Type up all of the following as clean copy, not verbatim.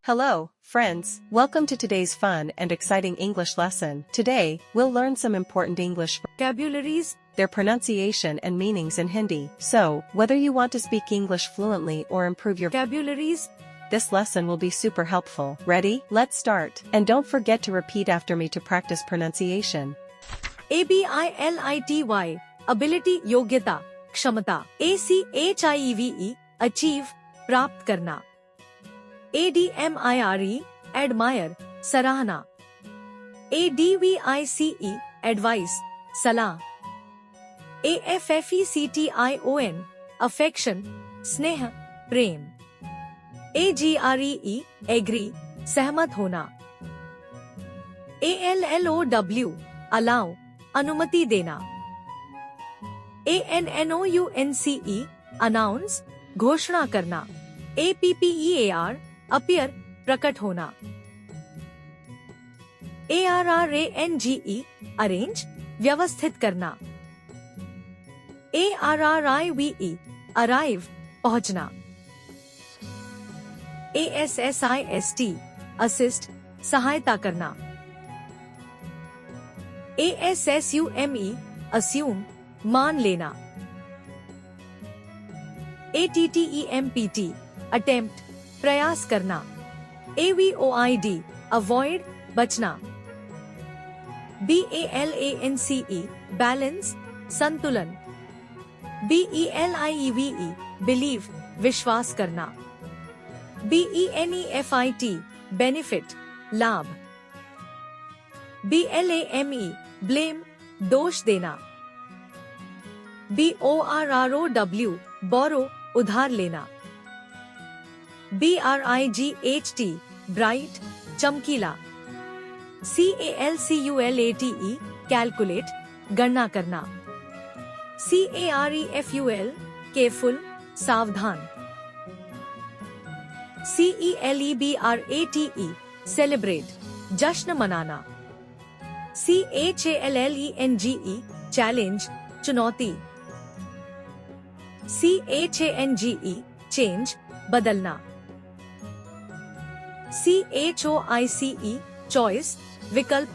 Hello, friends. Welcome to today's fun and exciting English lesson. Today, we'll learn some important English vocabularies, their pronunciation and meanings in Hindi. So, whether you want to speak English fluently or improve your vocabularies, this lesson will be super helpful. Ready? Let's start. And don't forget to repeat after me to practice pronunciation. ABILITY, ability, योग्यता, क्षमता. ACHIEVE, achieve, प्राप्त करना. ADMIRE, admire, सराहना. ADVICE, advice, सलाह. AFFECTION, affection, स्नेह, प्रेम. AGREE, agree, सहमत होना. ALLOW, allow, अनुमति देना. ANNOUNCE, announce, घोषणा करना. APPEAR, appear, प्रकट होना. ARRANGE, arrange, व्यवस्थित करना. ARRIVE, arrive, पहुंचना. ASSIST, assist, सहायता करना. ASSUME, assume, मान लेना. ATTEMPT, attempt, प्रयास करना. AVOID, avoid, बचना. BALANCE, balance, संतुलन. BELIEVE, believe, विश्वास करना. BENEFIT, benefit, लाभ. BLAME, blame, दोष देना. BORROW, borrow, उधार लेना. BRIGHT, bright, चमकीला. CALCULATE, calculate, गणना करना. CAREFUL, careful, सावधान. CELEBRATE, celebrate, जश्न मनाना. CHALLENGE, challenge, चुनौती. CHANGE, change, बदलना. CHOICE, choice, विकल्प.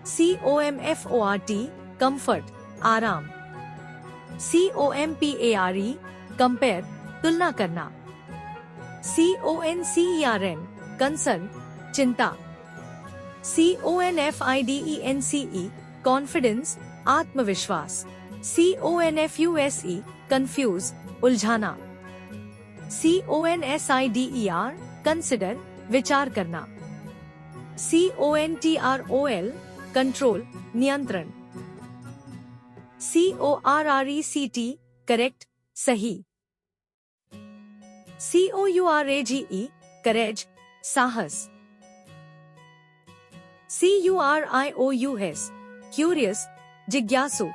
COMFORT, comfort, आराम. COMPARE, compare, तुलना करना. CONCERN, concern, चिंता. CONFIDENCE, confidence, आत्मविश्वास. CONFUSE, confuse, उलझाना. CONSIDER, consider, विचार करना. CONTROL, control, नियंत्रण. CORRECT, correct, सही. COURAGE, courage, साहस. CURIOUS, curious, जिज्ञासु.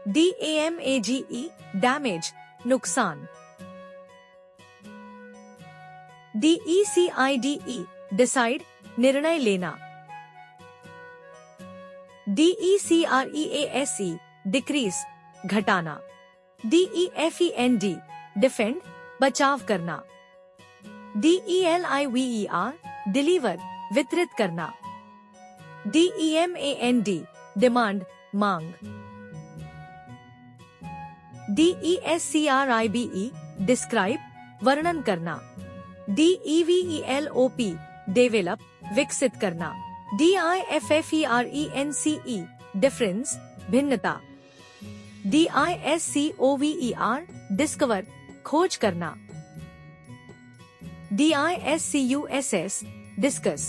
DAMAGE, damage, नुकसान. DECIDE, decide, निर्णय लेना. DECREASE, decrease, घटाना. DEFEND, defend, बचाव करना. DELIVER, deliver, वितरित करना. DEMAND, demand, मांग. DESCRIBE, describe, वर्णन करना. DEVELOP, develop, विकसित करना. DIFFERENCE, difference, भिन्नता. DISCOVER, discover, खोज करना. DISCUSS, discuss,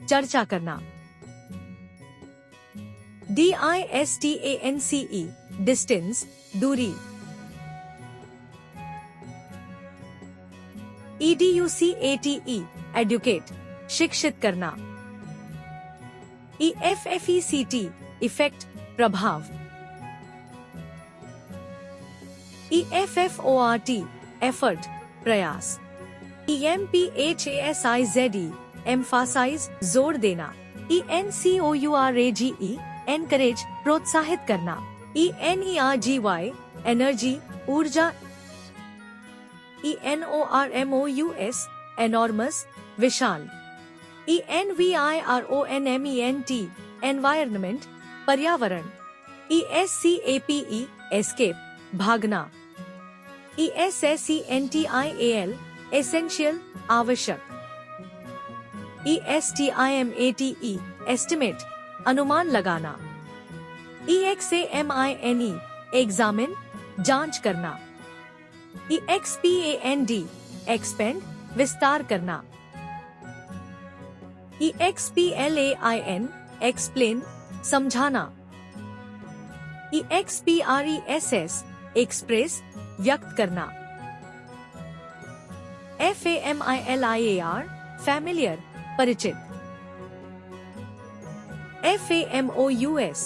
चर्चा करना. DISTANCE, distance, दूरी. EDUCATE, educate, शिक्षित करना. EFFECT, effect, प्रभाव. EFFORT, effort, प्रयास. EMPHASIZE, emphasize, जोर देना. ENCOURAGE, encourage, प्रोत्साहित करना. ENERGY, energy, ऊर्जा. ENORMOUS, enormous, विशाल। ENVIRONMENT एनवायरनमेंट, पर्यावरण। ESCAPE एस्केप, भागना। ESSENTIAL एसेंशियल, आवश्यक। ESTIMATE एस्टिमेट, अनुमान लगाना। EXAMINE एग्जामिन, जांच करना। EXPAND एक्सपेंड, विस्तार करना। EXPLAIN एक्सप्लेन, समझाना। EXPRESS एक्सप्रेस, व्यक्त करना। FAMILIAR फैमिलियर, परिचित। FAMOUS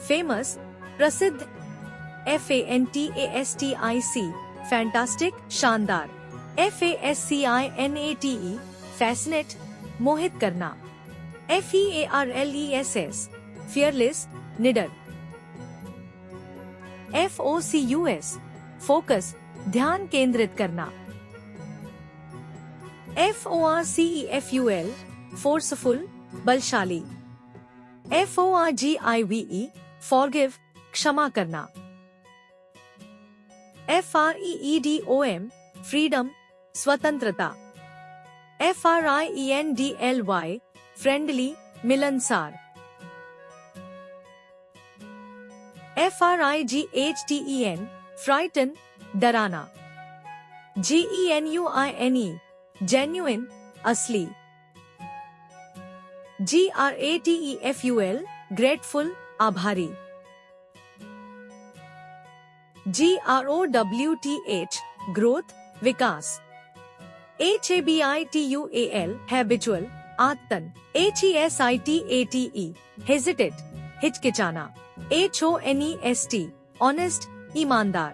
फेमस, प्रसिद्ध। FANTASTIC फैंटास्टिक, शानदार। FASCINATE फैसिनेट, मोहित करना। FEARLESS फियरलेस, निडर। FOCUS फोकस, ध्यान केंद्रित करना। FORCEFUL फोर्सफुल, बलशाली। FORGIVE फॉरगिव, क्षमा करना। FREEDOM फ्रीडम, स्वतंत्रता। FRIENDLY फ्रेंडली, मिलनसार। FRIGHTEN फ्राइटन, डराना। GENUINE जेन्युइन, असली। GRATEFUL ग्रेटफुल, आभारी। GROWTH ग्रोथ, विकास। HABITUAL हैबिचुअल, आदतन। HESITATE hesitate, हिचकिचाना। HONEST ऑनेस्ट, ईमानदार।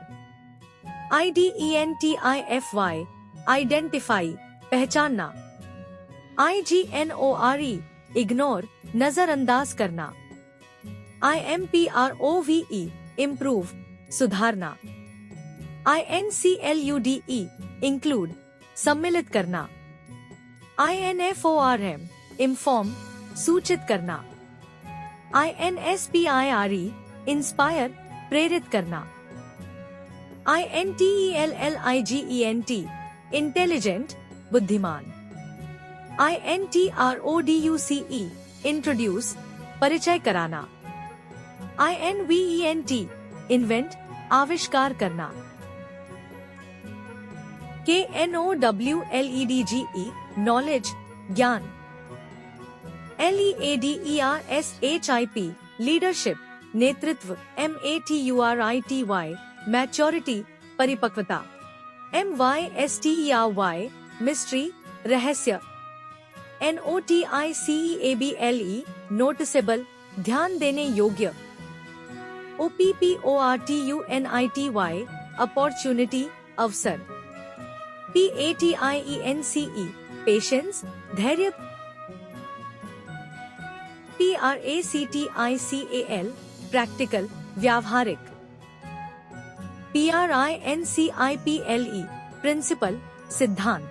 IDENTIFY आइडेंटिफाई, पहचानना। IGNORE इग्नोर, नजरअंदाज करना। IMPROVE इम्प्रूव, सुधारना। INCLUDE इंक्लूड, सम्मिलित करना। INFORM इन्फॉर्म, सूचित करना। INSPIRE इंस्पायर, प्रेरित करना। INTELLIGENT इंटेलिजेंट, बुद्धिमान। INTRODUCE इंट्रोड्यूस, परिचय कराना। INVENT इन्वेंट, आविष्कार करना। KNOWLEDGE नॉलेज, ज्ञान। LEADERSHIP लीडरशिप, नेतृत्व। MATURITY मैच्योरिटी, परिपक्वता। MYSTERY मिस्ट्री, रहस्य। NOTICEABLE नोटिसेबल, ध्यान देने योग्य। OPPORTUNITY अपॉर्चुनिटी, अवसर। PATIENCE पेशेंस, धैर्य। PRACTICAL प्रैक्टिकल, व्यावहारिक। PRINCIPLE प्रिंसिपल, सिद्धांत।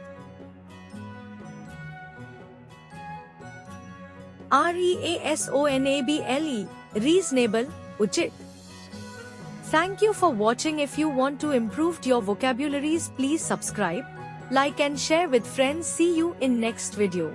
REASONABLE reasonable, उचित। Thank you for watching. If you want to improve your vocabularies, please subscribe, like and share with friends. See you in next video.